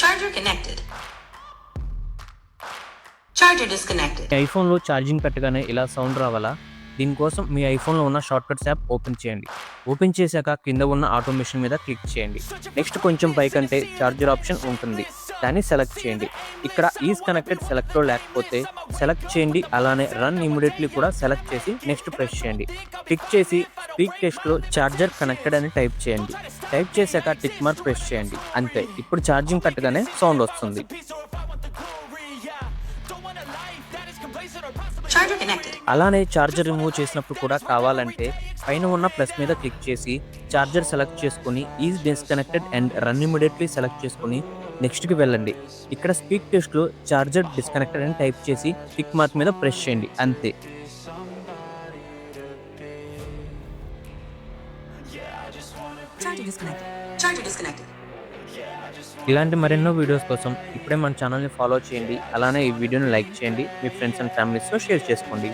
Charger connected. Charger disconnected. మీ ఐఫోన్లో charging పెట్టగానే ఇలా sound రావాలా? దీనికోసం మీ ఐఫోన్లో ఉన్న షార్ట్కట్స్ యాప్ ఓపెన్ చేయండి. ఓపెన్ చేశాక కింద ఉన్న ఆటోమేషన్ మీద క్లిక్ చేయండి. నెక్స్ట్ కొంచెం పైకంటే ఛార్జర్ ఆప్షన్ ఉంటుంది, దాన్ని సెలెక్ట్ చేయండి. ఇక్కడ ఈజ్ కనెక్టెడ్ సెలెక్ట్లో లేకపోతే సెలెక్ట్ చేయండి. అలానే రన్ ఇమీడియట్లీ కూడా సెలెక్ట్ చేసి నెక్స్ట్ ప్రెస్ చేయండి. క్లిక్ చేసి స్పీక్ టెస్ట్లో ఛార్జర్ కనెక్టెడ్ అని టైప్ చేయండి. టైప్ చేశాక టిక్ మార్క్ ప్రెస్ చేయండి. అంతే, ఇప్పుడు ఛార్జింగ్ పెట్టగానే సౌండ్ వస్తుంది. Charger connected. అలానే ఛార్జర్ రిమూవ్ చేసినప్పుడు కూడా కావాలంటే పైన ఉన్న ప్లస్ మీద క్లిక్ చేసి ఛార్జర్ సెలెక్ట్ చేసుకుని is disconnected and run immediately select చేసుకుని నెక్స్ట్కి వెళ్ళండి. ఇక్కడ స్పీక్ టెస్ట్లో ఛార్జర్ డిస్కనెక్టెడ్ అని టైప్ చేసి టిక్ మార్క్ మీద ప్రెస్ చేయండి. అంతే. Charger disconnected. Charger disconnected. ఇలాంటి మరెన్నో వీడియోస్ కోసం ఇప్పుడే మన ఛానల్ని ఫాలో చేయండి. అలానే ఈ వీడియోని లైక్ చేయండి, మీ ఫ్రెండ్స్ అండ్ ఫ్యామిలీస్తో షేర్ చేసుకోండి.